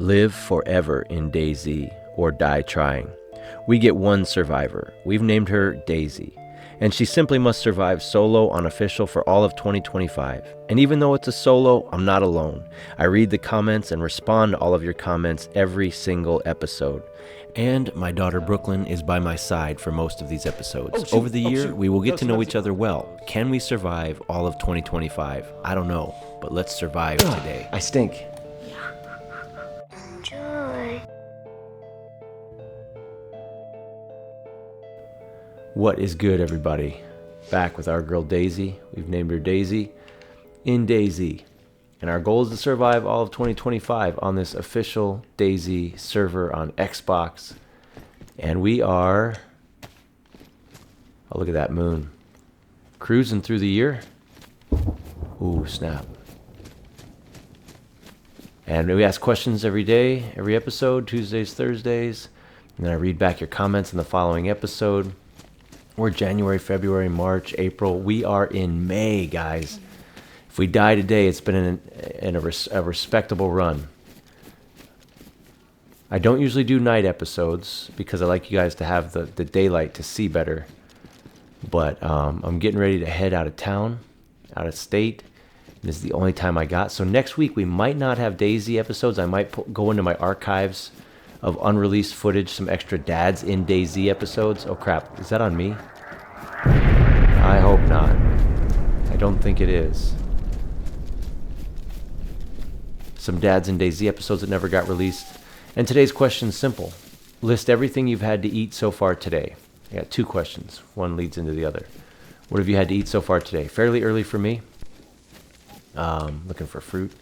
Live forever in Dayz or die trying. We get one survivor. We've named her Dayz, and she simply must survive solo unofficial for all of 2025. And even though it's a solo, I'm not alone. I read the comments and respond to all of your comments every single episode. And my daughter Brooklyn is by my side for most of these episodes. Over the year, we will get to know each other well. Can we survive all of 2025? I don't know, but let's survive today. I stink. Enjoy. What is good, everybody? Back with our girl Dayz. We've named her Dayz in Dayz. And our goal is to survive all of 2025 on this official Dayz server on Xbox. And we are... oh, look at that moon. Cruising through the year. Ooh, snap. And we ask questions every day, every episode, Tuesdays, Thursdays. And then I read back your comments in the following episode. We're January, February, March, April. We are in May, guys. If we die today, it's been a respectable run. I don't usually do night episodes because I like you guys to have the daylight to see better. But I'm getting ready to head out of town, out of state. This is the only time I got. So next week, we might not have Dayz episodes. I might go into my archives of unreleased footage, some extra dads in Dayz episodes. Oh, crap. Is that on me? I hope not. I don't think it is. Some dads in Dayz episodes that never got released. And today's question is simple. List everything you've had to eat so far today. I got two questions. One leads into the other. What have you had to eat so far today? Fairly early for me. Looking for fruit.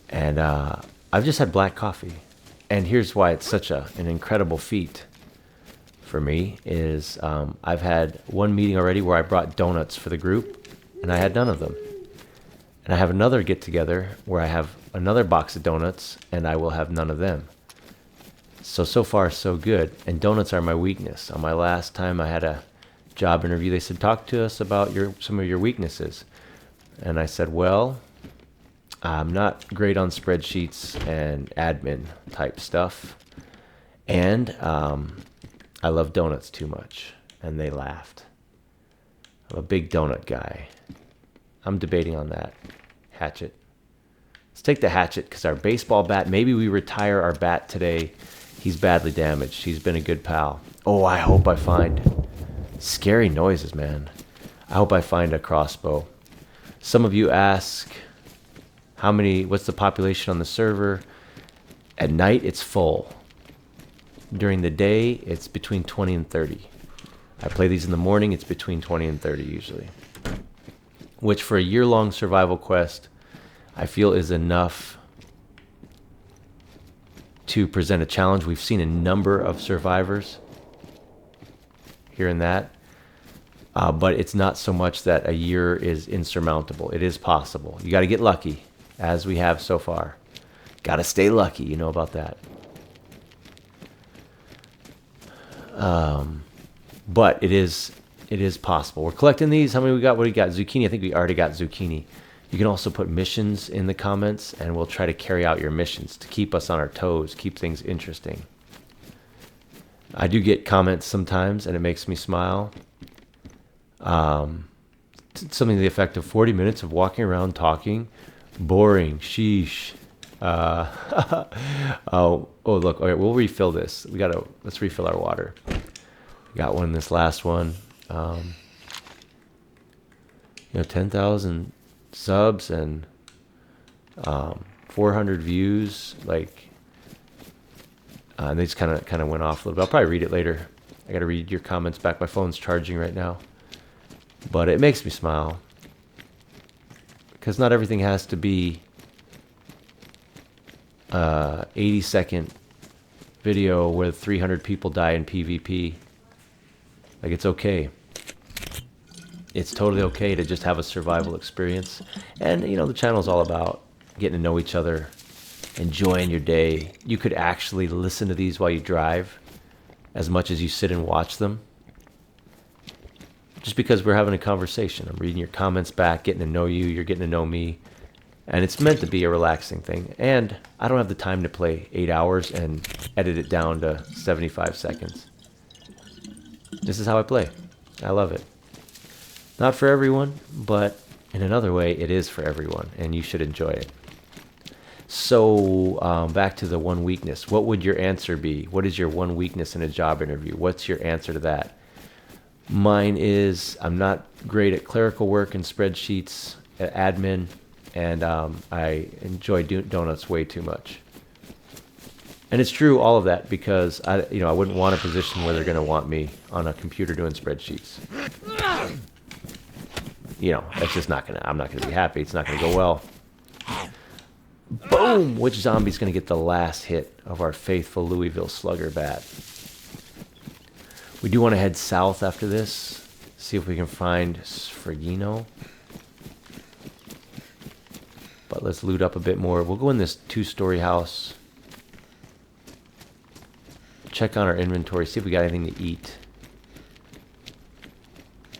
And I've just had black coffee. And here's why it's such an incredible feat for me is I've had one meeting already where I brought donuts for the group, and I had none of them. And I have another get-together where I have another box of donuts, and I will have none of them. So far, so good. And donuts are my weakness. On my last time I had a job interview, they said, talk to us about some of your weaknesses. And I said, well, I'm not great on spreadsheets and admin type stuff. And I love donuts too much. And they laughed. I'm a big donut guy. I'm debating on that. Hatchet. Let's take the hatchet because our baseball bat, maybe we retire our bat today. He's badly damaged. He's been a good pal. Oh, I hope I find scary noises, man. I hope I find a crossbow. Some of you ask, what's the population on the server? At night, it's full. During the day, it's between 20 and 30. I play these in the morning, it's between 20 and 30 usually. Which for a year-long survival quest, I feel is enough to present a challenge. We've seen a number of survivors here and that. But it's not so much that a year is insurmountable. It is possible. You got to get lucky, as we have so far. Got to stay lucky. You know about that. But it is possible. We're collecting these. How many we got? What do we got? Zucchini. I think we already got zucchini. You can also put missions in the comments, and we'll try to carry out your missions to keep us on our toes, keep things interesting. I do get comments sometimes, and it makes me smile. Something to the effect of 40 minutes of walking around talking. Boring. Sheesh. Oh, look. Okay, we'll refill this. Let's refill our water. Got one in this last one. 10,000 subs and 400 views. And they just kind of went off a little bit. I'll probably read it later. I got to read your comments back. My phone's charging right now. But it makes me smile. Because not everything has to be 80-second video where 300 people die in PvP. It's okay. It's totally okay to just have a survival experience. And, the channel's all about getting to know each other, enjoying your day. You could actually listen to these while you drive as much as you sit and watch them. Just because we're having a conversation. I'm reading your comments back, getting to know you. You're getting to know me. And it's meant to be a relaxing thing. And I don't have the time to play 8 hours and edit it down to 75 seconds. This is how I play. I love it. Not for everyone, but in another way, it is for everyone, and you should enjoy it. So back to the one weakness. What would your answer be? What is your one weakness in a job interview? What's your answer to that? Mine is I'm not great at clerical work and spreadsheets, admin, and I enjoy donuts way too much. And it's true, all of that, because I wouldn't want a position where they're going to want me on a computer doing spreadsheets. That's just I'm not going to be happy. It's not going to go well. Boom! Which zombie's going to get the last hit of our faithful Louisville Slugger bat? We do want to head south after this. See if we can find Sfregino. But let's loot up a bit more. We'll go in this 2-story house. Check on our inventory. See if we got anything to eat.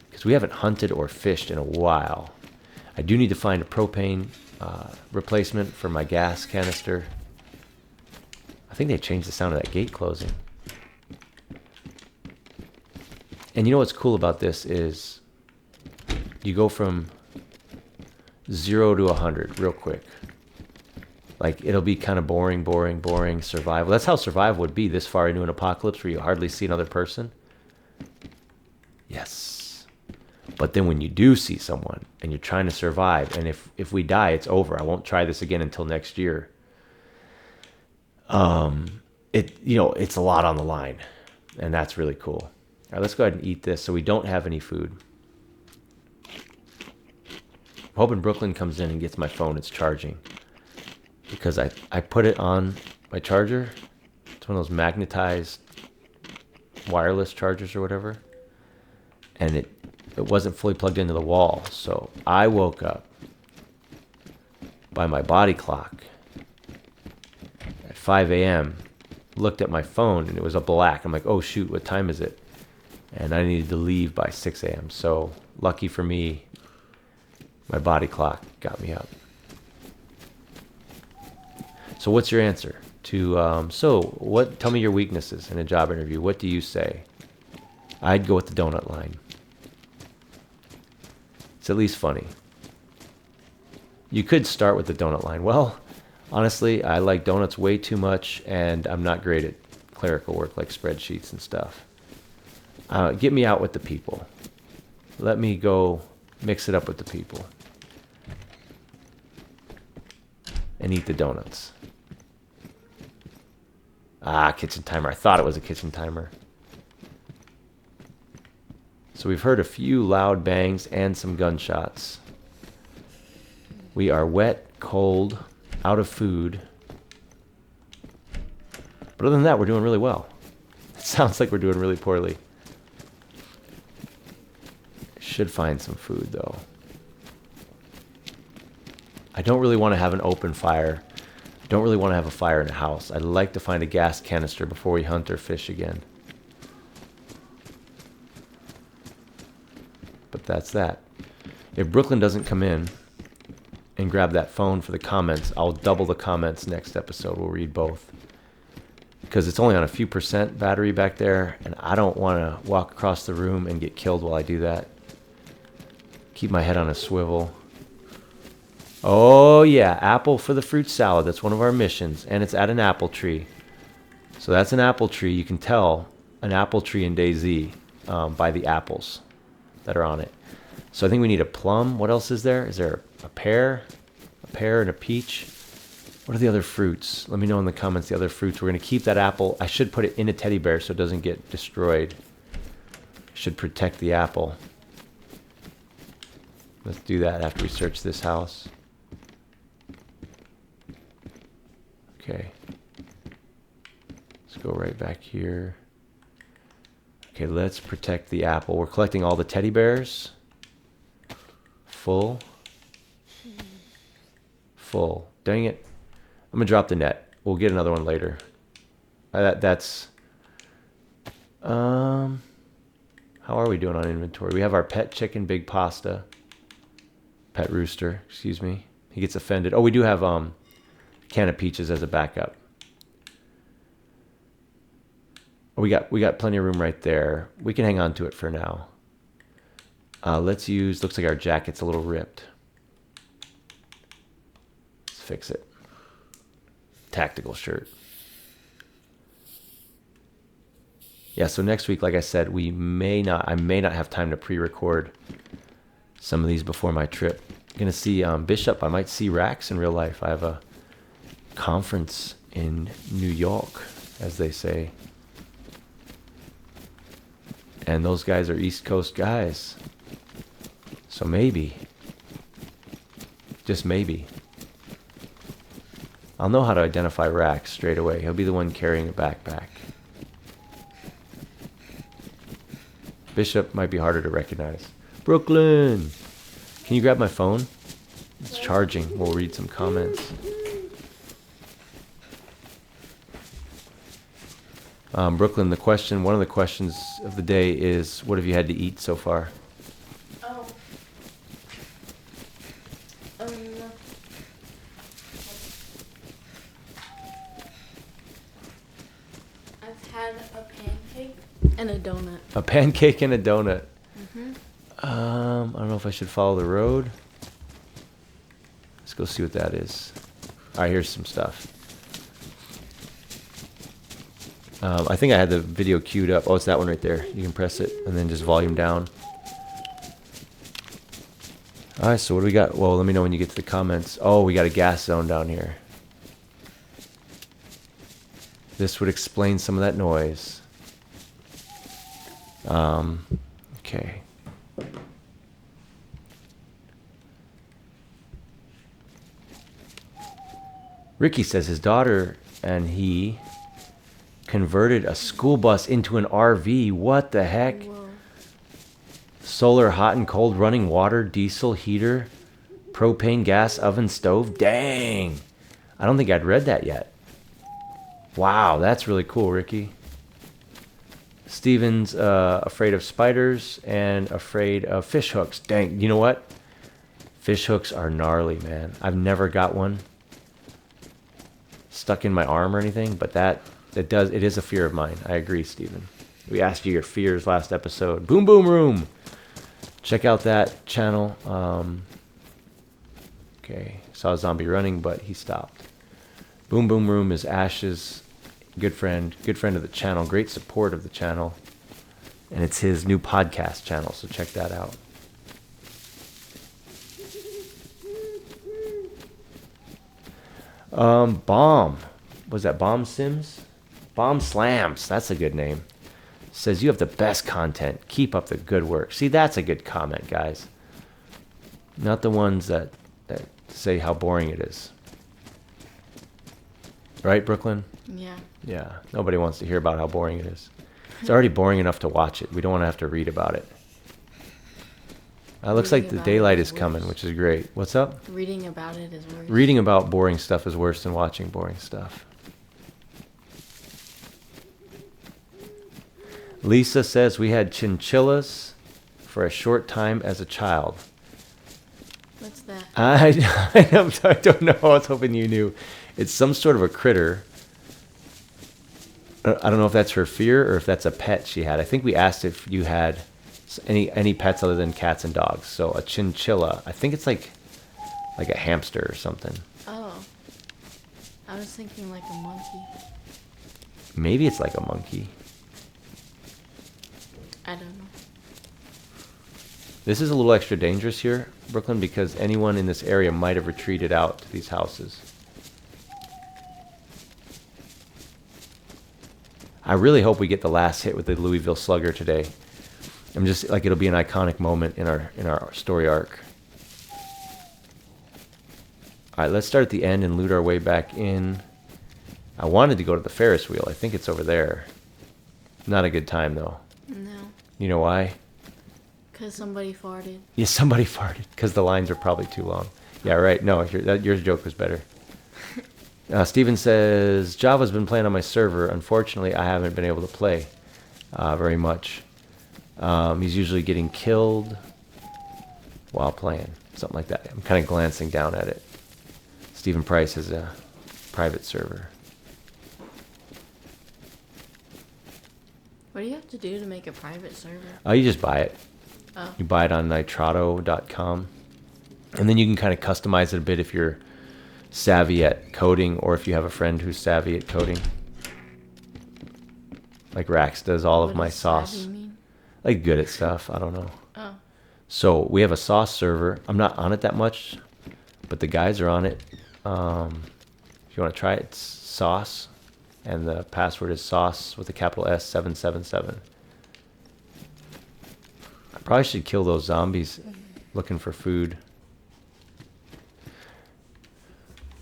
Because we haven't hunted or fished in a while. I do need to find a propane replacement for my gas canister. I think they changed the sound of that gate closing. And you know what's cool about this is you go from 0 to 100 real quick. Like, it'll be kind of boring survival. That's how survival would be this far into an apocalypse where you hardly see another person. Yes. But then when you do see someone and you're trying to survive, and if we die, it's over. I won't try this again until next year. It's a lot on the line, and that's really cool. All right, let's go ahead and eat this so we don't have any food. I'm hoping Brooklyn comes in and gets my phone. It's charging. Because I put it on my charger. It's one of those magnetized wireless chargers or whatever. And it wasn't fully plugged into the wall. So I woke up by my body clock at 5 a.m., looked at my phone, and it was a black. I'm like, oh, shoot, what time is it? And I needed to leave by 6 a.m. So lucky for me, my body clock got me up. So what's your answer to, tell me your weaknesses in a job interview. What do you say? I'd go with the donut line. It's at least funny. You could start with the donut line. Well, honestly, I like donuts way too much, and I'm not great at clerical work like spreadsheets and stuff. Get me out with the people. Let me go mix it up with the people. And eat the donuts. Kitchen timer. I thought it was a kitchen timer. So we've heard a few loud bangs and some gunshots. We are wet, cold, out of food. But other than that, we're doing really well. It sounds like we're doing really poorly. Should find some food, though. I don't really want to have an open fire. Don't really want to have a fire in a house. I'd like to find a gas canister before we hunt or fish again. But that's that. If Brooklyn doesn't come in and grab that phone for the comments, I'll double the comments next episode. We'll read both. Because it's only on a few percent battery back there, and I don't want to walk across the room and get killed while I do that. Keep my head on a swivel. Oh, yeah, apple for the fruit salad. That's one of our missions, and it's at an apple tree. So that's an apple tree. You can tell an apple tree in Dayz by the apples that are on it. So I think we need a plum. What else is there? Is there a pear? A pear and a peach? What are the other fruits? Let me know in the comments the other fruits. We're going to keep that apple. I should put it in a teddy bear so it doesn't get destroyed. Should protect the apple. Let's do that after we search this house. Okay. Let's go right back here. Okay, let's protect the apple. We're collecting all the teddy bears. Full. Full. Dang it. I'm going to drop the net. We'll get another one later. That's... How are we doing on inventory? We have our pet chicken, big pasta. Pet rooster, excuse me. He gets offended. Oh, we do have can of peaches as a backup. We got plenty of room right there. We can hang on to it for now. Let's use, looks like our jacket's a little ripped. Let's fix it. Tactical shirt. Yeah, so next week, like I said, I may not have time to pre-record some of these before my trip. I'm gonna see Bishop. I might see Rax in real life. I have a conference in New York, as they say. And those guys are East Coast guys. So maybe, just maybe, I'll know how to identify Rax straight away. He'll be the one carrying a backpack. Bishop might be harder to recognize. Brooklyn, can you grab my phone? It's charging. We'll read some comments. Brooklyn, one of the questions of the day is, what have you had to eat so far? Oh. I've had a pancake and a donut. A pancake and a donut. Mm-hmm. I don't know if I should follow the road. Let's go see what that is. All right, here's some stuff. I think I had the video queued up. Oh, it's that one right there. You can press it and then just volume down. All right, so what do we got? Well, let me know when you get to the comments. Oh, we got a gas zone down here. This would explain some of that noise. Okay. Ricky says his daughter and he converted a school bus into an RV. What the heck? Whoa. Solar, hot and cold, running water, diesel, heater, propane, gas, oven, stove. Dang. I don't think I'd read that yet. Wow, that's really cool, Ricky. Steven's afraid of spiders and afraid of fish hooks. Dang, you know what? Fish hooks are gnarly, man. I've never got one stuck in my arm or anything, but it is a fear of mine. I agree, Steven. We asked you your fears last episode. Boom Boom Room. Check out that channel. Okay, saw a zombie running, but he stopped. Boom Boom Room is Ash's good friend of the channel, great support of the channel, and it's his new podcast channel, so check that out. Bomb. Was that Bomb Sims? Bomb Slams. That's a good name. Says you have the best content. Keep up the good work. See, that's a good comment, guys. Not the ones that say how boring it is. Right, Brooklyn? Yeah. Yeah. Nobody wants to hear about how boring it is. It's already boring enough to watch it. We don't want to have to read about it. Looks like the daylight is coming, which is great. What's up? Reading about it is worse. Reading about boring stuff is worse than watching boring stuff. Lisa says we had chinchillas for a short time as a child. What's that? I don't know. I was hoping you knew. It's some sort of a critter. I don't know if that's her fear or if that's a pet she had. I think we asked if you had any pets other than cats and dogs. So a chinchilla. I think it's like a hamster or something. Oh. I was thinking like a monkey. Maybe it's like a monkey. I don't know. This is a little extra dangerous here, Brooklyn, because anyone in this area might have retreated out to these houses. I really hope we get the last hit with the Louisville Slugger today. I'm just like, it'll be an iconic moment in our story arc. All right, let's start at the end and loot our way back in. I wanted to go to the Ferris wheel. I think it's over there. Not a good time though. No. You know why? Because somebody farted. Yeah, somebody farted. Because the lines are probably too long. Yeah, right. No, your joke was better. Steven says, Java's been playing on my server. Unfortunately, I haven't been able to play very much. He's usually getting killed while playing. Something like that. I'm kind of glancing down at it. Stephen Price has a private server. What do you have to do to make a private server? Oh, you just buy it. Oh. You buy it on nitrado.com. And then you can kind of customize it a bit if you're savvy at coding or if you have a friend who's savvy at coding. Like Rax does all of my sauce. What does savvy mean? Like good at stuff. I don't know. Oh. So we have a sauce server. I'm not on it that much, but the guys are on it. If you want to try it, it's sauce. And the password is sauce with a capital S 777. I probably should kill those zombies looking for food.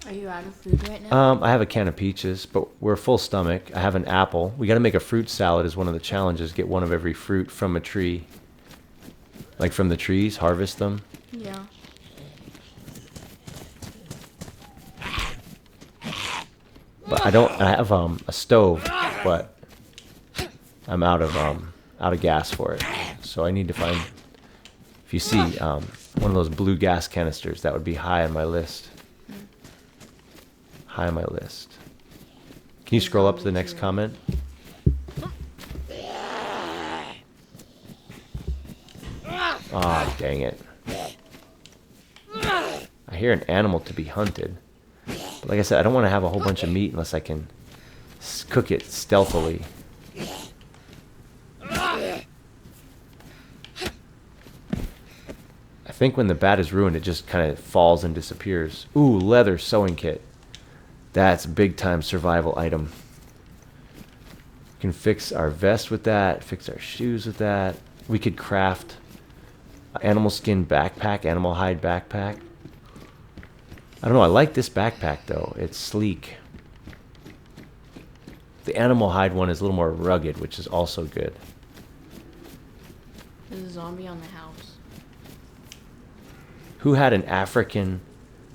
Are you out of food right now? I have a can of peaches, but we're full stomach. I have an apple. We got to make a fruit salad is one of the challenges. Get one of every fruit from a tree. Like from the trees, harvest them. Yeah. But I have a stove, but I'm out of gas for it. So I need to find, if you see one of those blue gas canisters, that would be high on my list. High on my list. Can you scroll up to the next comment? Ah, dang it. I hear an animal to be hunted. But like I said, I don't want to have a whole bunch of meat unless I can cook it stealthily. I think when the bat is ruined, it just kind of falls and disappears. Ooh, leather sewing kit. That's a big time survival item. We can fix our vest with that, fix our shoes with that. We could craft an animal skin backpack, animal hide backpack. I don't know, I like this backpack though. It's sleek. The animal hide one is a little more rugged, which is also good. There's a zombie on the house. Who had an African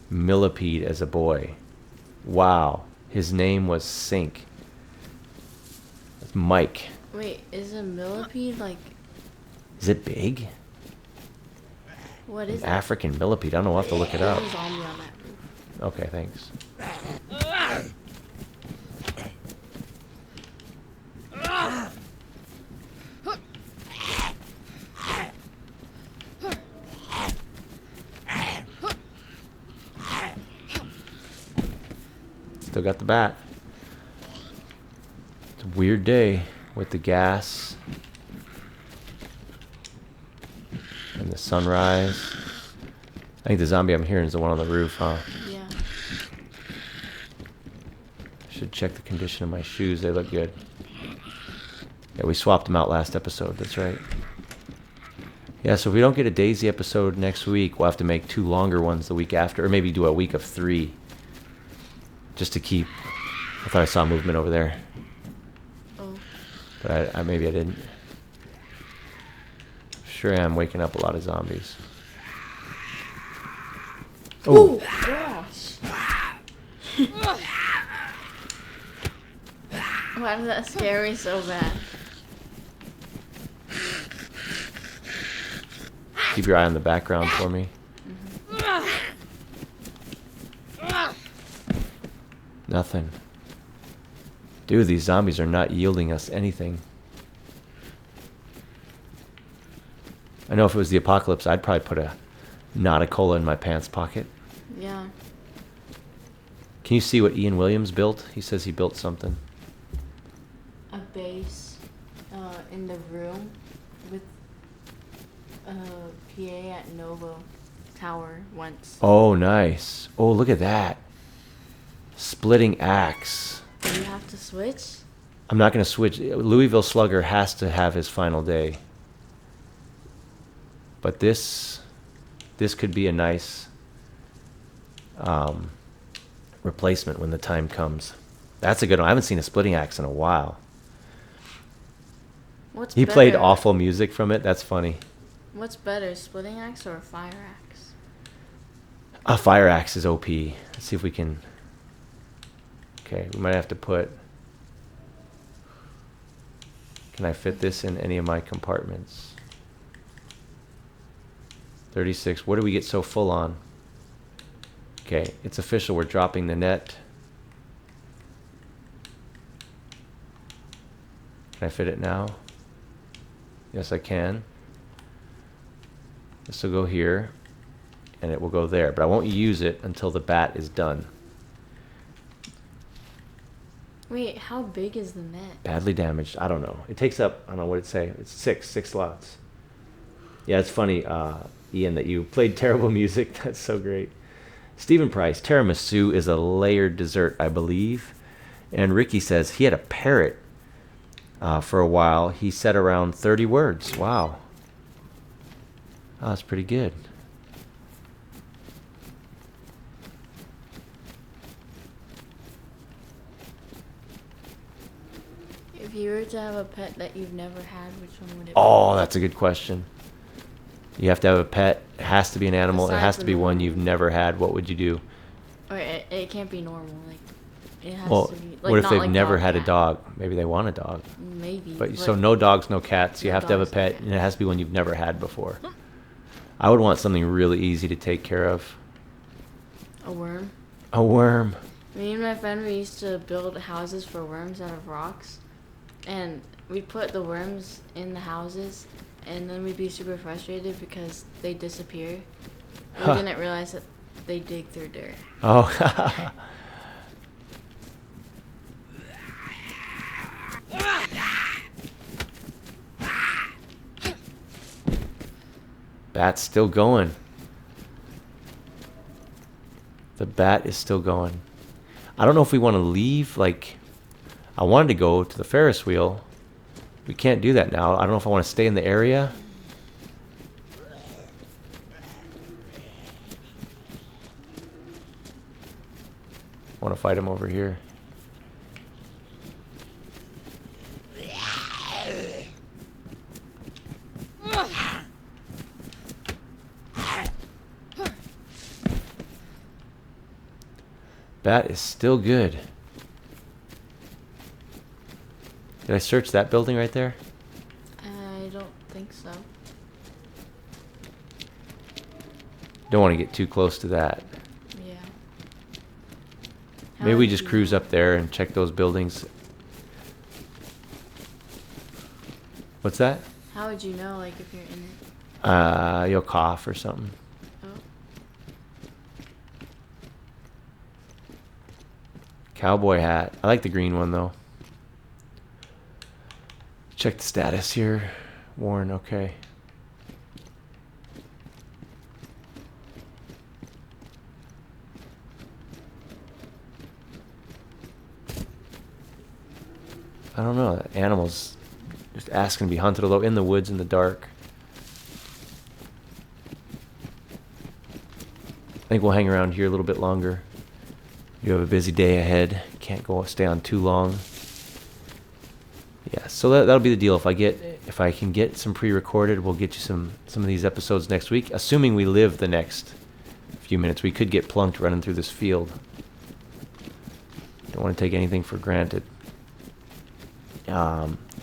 millipede as a boy? Wow. His name was Sink. That's Mike. Wait, is a millipede like... Is it big? What is An it? African millipede. I don't know. We'll have to look it up. There's a zombie on that roof. Okay, thanks. Still got the bat. It's a weird day with the gas and the sunrise. I think the zombie I'm hearing is the one on the roof, huh? Yeah. Should check the condition of my shoes. They look good. Yeah, we swapped them out last episode. That's right. Yeah, so if we don't get a Dayz episode next week, we'll have to make 2 longer ones the week after, or maybe do a week of 3. Just to keep... I thought I saw movement over there. Oh. But I maybe I didn't. Sure am waking up a lot of zombies. Oh, gosh. Why did that scare me so bad? Keep your eye on the background for me. Nothing. Dude, these zombies are not yielding us anything. I know if it was the apocalypse, I'd probably put a Nautica in my pants pocket. Yeah. Can you see what Ian Williams built? He says he built something. A base in the room with a PA at Novo Tower once. Oh, nice. Oh, look at that. Splitting axe. Do you have to switch? I'm not going to switch. Louisville Slugger has to have his final day. But this could be a nice replacement when the time comes. That's a good one. I haven't seen a splitting axe in a while. What's He better? played awful music from it. That's funny. What's better, splitting axe or a fire axe? A fire axe is OP. Let's see if we can... Okay, we might have to put... Can I fit this in any of my compartments? 36. What do we get so full on? Okay, it's official. We're dropping the net. Can I fit it now? Yes, I can. This will go here, and it will go there. But I won't use it until the bat is done. Wait, how big is the net? Badly damaged. I don't know. It takes up, I don't know what it'd say. It's six slots. Yeah, it's funny, Ian, that you played terrible music. That's so great. Stephen Price, tiramisu is a layered dessert, I believe. And Ricky says he had a parrot for a while. He said around 30 words. Wow. Oh, that's pretty good. If you were to have a pet that you've never had, which one would it be? Oh, that's a good question. You have to have a pet. It has to be an animal. It Besides has to the be one normal. you've never had. What would you do? Or it can't be normal. Like it has Well, to be. Like, what if not they've like never dog, had a cat. dog? Maybe they want a dog. Maybe. But so no dogs, no cats. You No have to have a dogs, no pet, cats. and it has to be one you've never had before. I would want something really easy to take care of. A worm. A worm. Me and my friend, we used to build houses for worms out of rocks, and we put the worms in the houses, and then we'd be super frustrated because they disappear. We Huh. didn't realize that they dig through dirt. Oh. Bat's still going. The bat is still going. I don't know if we want to leave. Like, I wanted to go to the Ferris wheel. We can't do that now. I don't know if I want to stay in the area. I want to fight him over here. Bat is still good. Did I search that building right there? I don't think so. Don't want to get too close to that. Yeah. Maybe How we would just you cruise know? up there and check those buildings. What's that? How would you know, like, if you're in it? You'll cough or something. Oh. Cowboy hat. I like the green one though. Check the status here. Warren, okay. I don't know. That animal's just asking to be hunted, although in the woods in the dark. I think we'll hang around here a little bit longer. You have a busy day ahead. Can't stay on too long. Yeah, so that'll be the deal. If I can get some pre-recorded, we'll get you some of these episodes next week. Assuming we live the next few minutes, we could get plunked running through this field. Don't want to take anything for granted.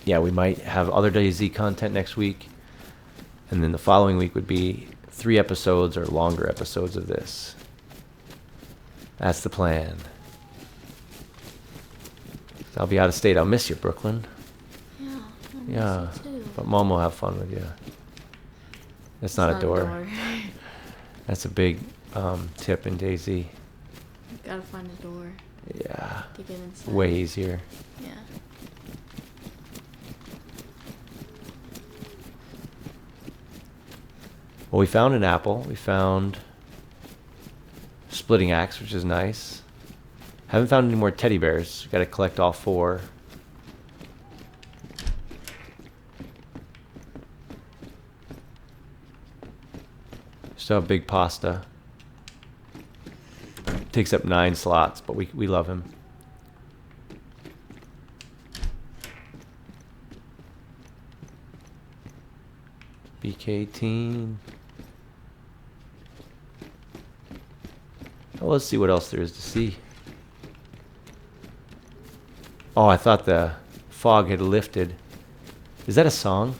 Yeah, we might have other Dayz content next week, and then the following week would be 3 episodes or longer episodes of this. That's the plan. I'll be out of state. I'll miss you, Brooklyn. Yeah. I miss Yeah, it too. but Mom will have fun with you. That's not a door. That's a big tip in Dayz. Gotta find a door Yeah, to get inside. way easier. Yeah. Well, we found an apple. We found splitting axe, which is nice. Haven't found any more teddy bears. Got to collect all 4. Still have big pasta. Takes up 9 slots, but we love him. BK teen. Oh, let's see what else there is to see. Oh, I thought the fog had lifted. Is that a song?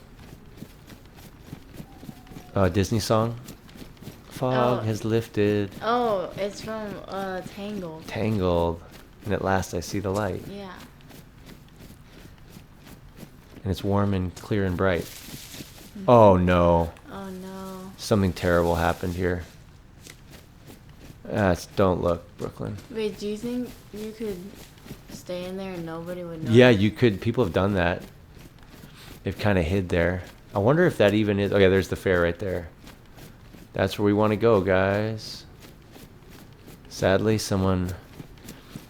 A Disney song? fog Oh. has lifted. Oh, it's from Tangled. Tangled. And at last I see the light. Yeah. And it's warm and clear and bright. Oh no. Oh no. Something terrible happened here. Don't look, Brooklyn. Wait, do you think you could stay in there and nobody would know? Yeah, you could. People have done that. They've kind of hid there. I wonder if that even is... Oh, yeah, there's the fair right there. That's where we want to go, guys. Sadly, someone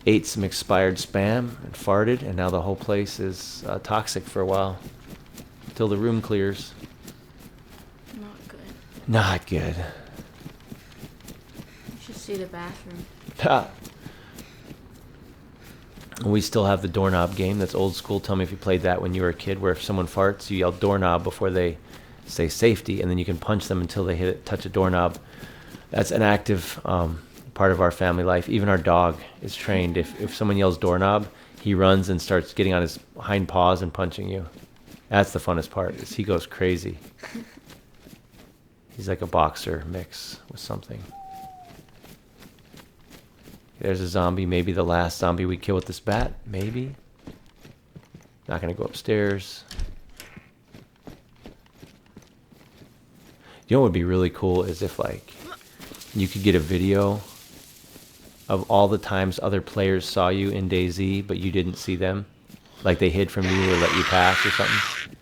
ate some expired Spam and farted, and now the whole place is toxic for a while. Till the room clears. Not good. Not good. You should see the bathroom. Ha! We still have the doorknob game. That's old school. Tell me if you played that when you were a kid, where if someone farts, you yell doorknob before they say safety, and then you can punch them until they touch a doorknob. That's an active part of our family life. Even our dog is trained. If someone yells doorknob, he runs and starts getting on his hind paws and punching you. That's the funnest part, is he goes crazy. He's like a boxer mix with something. There's a zombie, maybe the last zombie we kill with this bat, maybe. Not gonna go upstairs. You know what would be really cool is if, like, you could get a video of all the times other players saw you in Dayz, but you didn't see them. Like they hid from you or let you pass or something.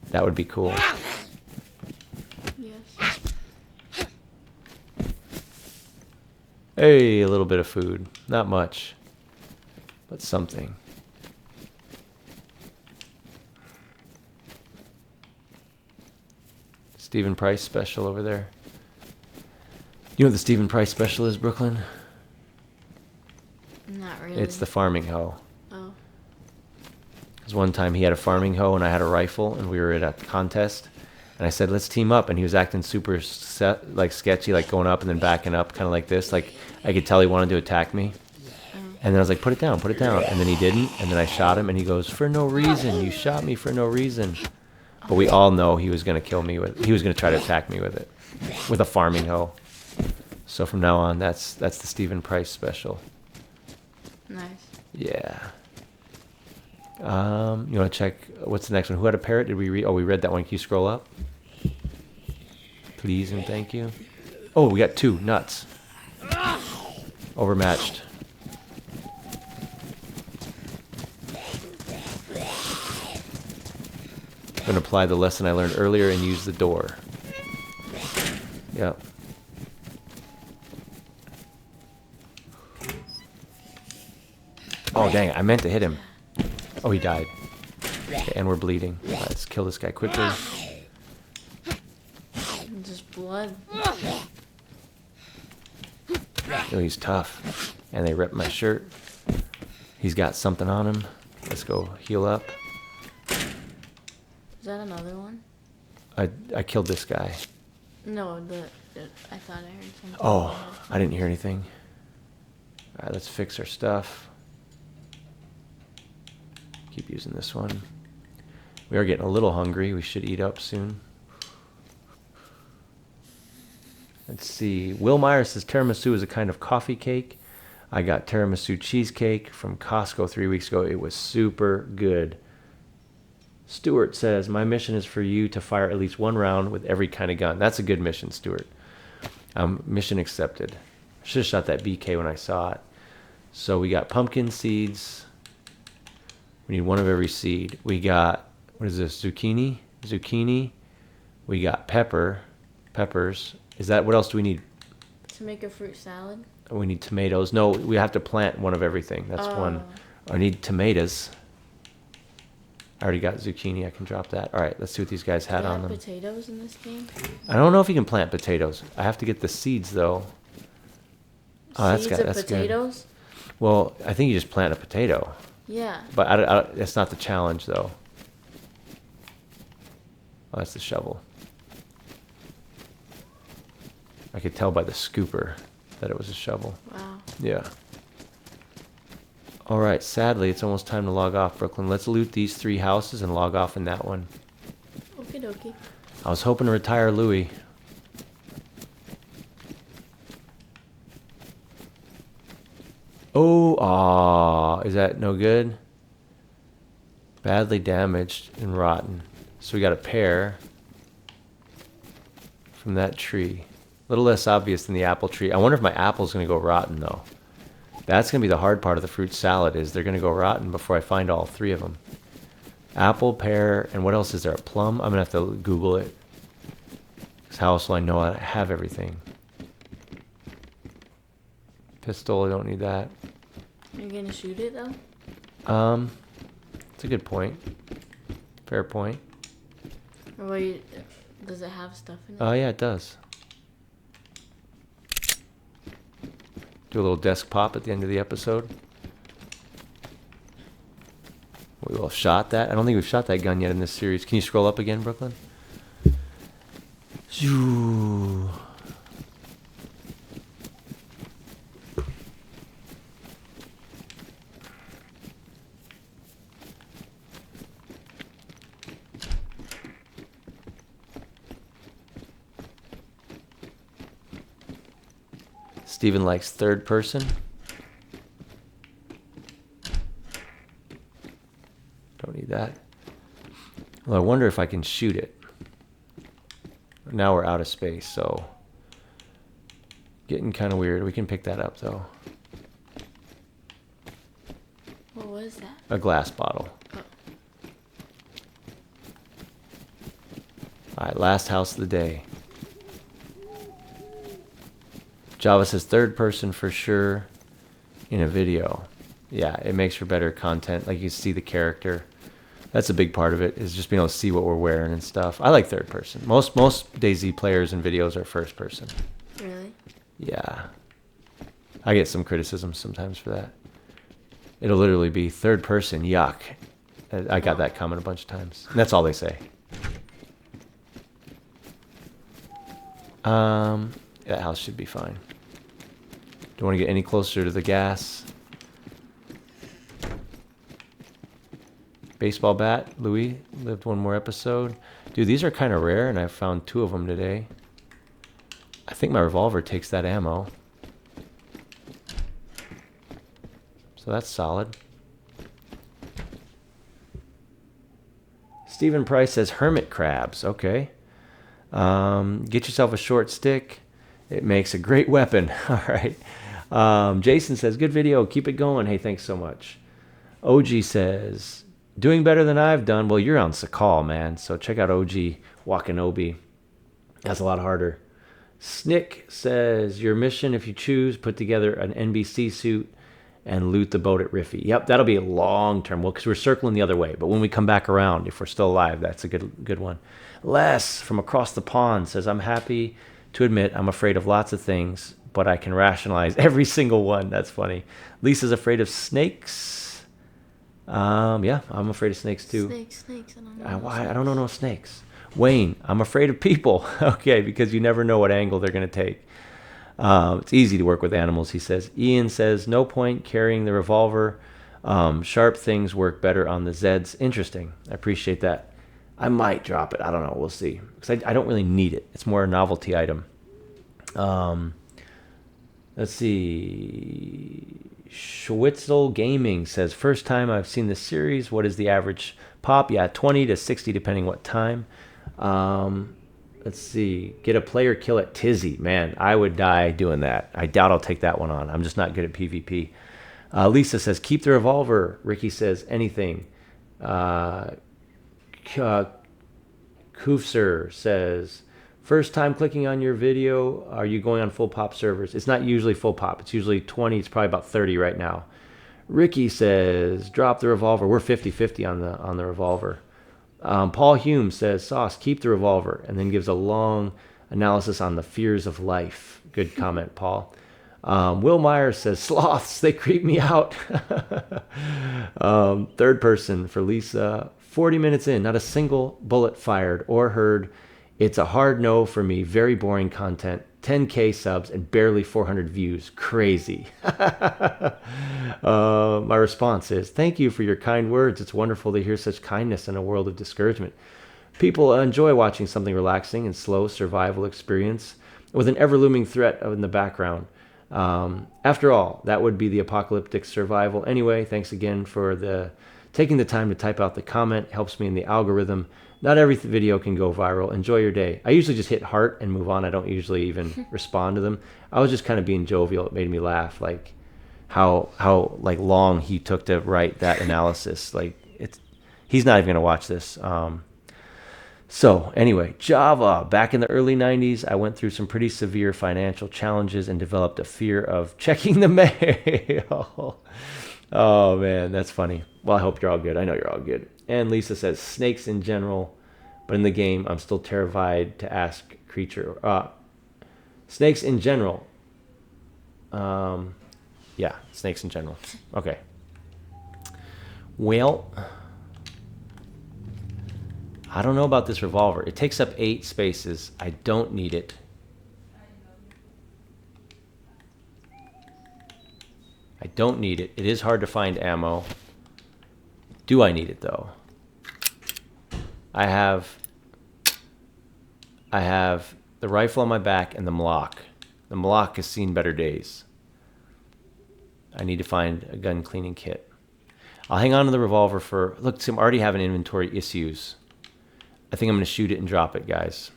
That would be cool. Yes. Hey, a little bit of food. Not much, but something. Stephen Price special over there. You know what the Stephen Price special is, Brooklyn? Not really. It's the farming hoe. Oh. Because one time he had a farming hoe and I had a rifle, and we were at a contest. And I said, let's team up. And he was acting super sketchy, like going up and then backing up, kind of like this. Like I could tell he wanted to attack me. And then I was like, put it down, put it down. And then he didn't. And then I shot him, and he goes, for no reason. You shot me for no reason. But we all know he was going to kill me with. He was going to try to attack me with it, with a farming hoe. So from now on, that's the Stephen Price special. Nice. Yeah. You want to check what's the next one? Who had a parrot? Did we read? Oh, we read that one. Can you scroll up? Please and thank you. Oh, we got two nuts. Overmatched. I'm going to apply the lesson I learned earlier and use the door. Yep. Oh, dang it. I meant to hit him. Oh, he died. Okay, and we're bleeding. Let's kill this guy quickly. Just blood. Oh, he's tough. And they ripped my shirt. He's got something on him. Let's go heal up. Is that another one? I killed this guy. No, I thought I heard something. Oh, I didn't hear anything. All right, let's fix our stuff. Keep using this one. We are getting a little hungry. We should eat up soon. Let's see. Will Meyer says tiramisu is a kind of coffee cake. I got tiramisu cheesecake from Costco 3 weeks ago. It was super good. Stuart says, my mission is for you to fire at least one round with every kind of gun. That's a good mission, Stuart. Mission accepted. Should have shot that BK when I saw it. So we got pumpkin seeds. We need one of every seed. We got, what is this, zucchini? Zucchini. We got peppers. Is that, what else do we need? To make a fruit salad? We need tomatoes. No, we have to plant one of everything. That's one. I need tomatoes. I already got zucchini. I can drop that. All right, let's see what these guys had on them. Potatoes in this game? I don't know if you can plant potatoes. I have to get the seeds, though. Oh, Seeds of potatoes? Good. Well, I think you just plant a potato. Yeah. But that's not the challenge, though. Oh, that's the shovel. I could tell by the scooper that it was a shovel. Wow. Yeah. All right, sadly, it's almost time to log off, Brooklyn. Let's loot these 3 houses and log off in that one. Okie dokie. I was hoping to retire Louis. Oh, is that no good? Badly damaged and rotten. So we got a pear from that tree. A little less obvious than the apple tree. I wonder if my apple's going to go rotten, though. That's going to be the hard part of the fruit salad, is they're going to go rotten before I find all three of them. Apple, pear, and what else is there? A plum? I'm going to have to Google it. Because how else will I know I have everything? Pistol, I don't need that. Are you gonna shoot it though? It's a good point. Fair point. Or does it have stuff in it? Oh, yeah, it does. Do a little desk pop at the end of the episode. We will have shot that. I don't think we've shot that gun yet in this series. Can you scroll up again, Brooklyn? Shoo. Steven likes third person. Don't need that. Well, I wonder if I can shoot it. Now we're out of space, so getting kind of weird. We can pick that up, though. What was that? A glass bottle. Oh. All right, last house of the day. Java says third person for sure in a video. Yeah, it makes for better content. Like you see the character. That's a big part of it, is just being able to see what we're wearing and stuff. I like third person. Most DayZ players in videos are first person. Really? Yeah. I get some criticism sometimes for that. It'll literally be third person, yuck. I got that comment a bunch of times. And that's all they say. That house should be fine. Don't want to get any closer to the gas. Baseball bat, Louis, lived one more episode. Dude, these are kind of rare, and I found 2 of them today. I think my revolver takes that ammo. So that's solid. Stephen Price says hermit crabs. Okay. Get yourself a short stick. It makes a great weapon. All right. Jason says, good video. Keep it going. Hey, thanks so much. OG says, doing better than I've done. Well, you're on Sakal, man. So check out OG Wakanobi. That's a lot harder. Snick says, your mission, if you choose, put together an NBC suit and loot the boat at Riffy. Yep, that'll be a long term. Well, because we're circling the other way. But when we come back around, if we're still alive, that's a good one. Les from across the pond says, I'm happy to admit I'm afraid of lots of things, but I can rationalize every single one. That's funny. Lisa's afraid of snakes. Yeah, I'm afraid of snakes too. Snakes. I don't know. I don't know no snakes. Wayne, I'm afraid of people. Okay, because you never know what angle they're going to take. It's easy to work with animals, he says. Ian says, no point carrying the revolver. Sharp things work better on the Zeds. Interesting. I appreciate that. I might drop it. I don't know. We'll see. Because I don't really need it. It's more a novelty item. Let's see. Schwitzel Gaming says, first time I've seen this series. What is the average pop? Yeah, 20 to 60 depending what time. Let's see. Get a player kill at Tizzy. Man, I would die doing that. I doubt I'll take that one on. I'm just not good at PvP. Lisa says, keep the revolver. Ricky says, anything. Koofser says, first time clicking on your video, are you going on full pop servers? It's not usually full pop. It's usually 20. It's probably about 30 right now. Ricky says, drop the revolver. We're 50-50 on the revolver. Paul Hume says, Sauce, keep the revolver, and then gives a long analysis on the fears of life. Good comment, Paul. Will Myers says, sloths, they creep me out. Third person for Lisa. 40 minutes in, not a single bullet fired or heard. It's a hard no for me. Very boring content. 10K subs and barely 400 views. Crazy. My response is, thank you for your kind words. It's wonderful to hear such kindness in a world of discouragement. People enjoy watching something relaxing and slow survival experience with an ever-looming threat in the background. After all, that would be the apocalyptic survival anyway. Thanks again for taking the time to type out the comment. Helps me in the algorithm. Not every video can go viral. Enjoy your day. I usually just hit heart and move on. I don't usually even respond to them. I was just kind of being jovial. It made me laugh, like how like long he took to write that analysis. Like he's not even gonna watch this. So anyway, Java. Back in the early 90s, I went through some pretty severe financial challenges and developed a fear of checking the mail. Oh man, that's funny. Well, I hope you're all good. I know you're all good. And Lisa says snakes in general, but in the game, I'm still terrified to ask creature. Snakes in general. Yeah, snakes in general. Okay. Well, I don't know about this revolver. It takes up 8 spaces. I don't need it. I don't need it. It is hard to find ammo. Do I need it though? I have the rifle on my back and the Mlock. The Mlock has seen better days. I need to find a gun cleaning kit. I'll hang on to the revolver for... Look, I'm already having inventory issues. I think I'm going to shoot it and drop it, guys.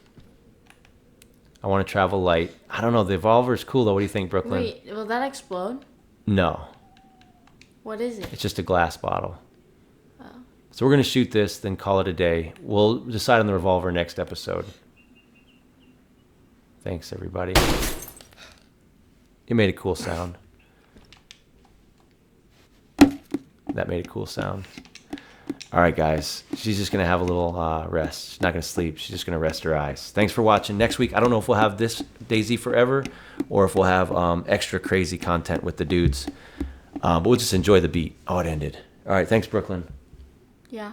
I want to travel light. I don't know. The revolver's cool, though. What do you think, Brooklyn? Wait, will that explode? No. What is it? It's just a glass bottle. Oh. So we're going to shoot this, then call it a day. We'll decide on the revolver next episode. Thanks, everybody. It made a cool sound. That made a cool sound. All right, guys. She's just going to have a little rest. She's not going to sleep. She's just going to rest her eyes. Thanks for watching. Next week, I don't know if we'll have this Dayz forever or if we'll have extra crazy content with the dudes. But we'll just enjoy the beat. Oh, it ended. All right. Thanks, Brooklyn. Yeah.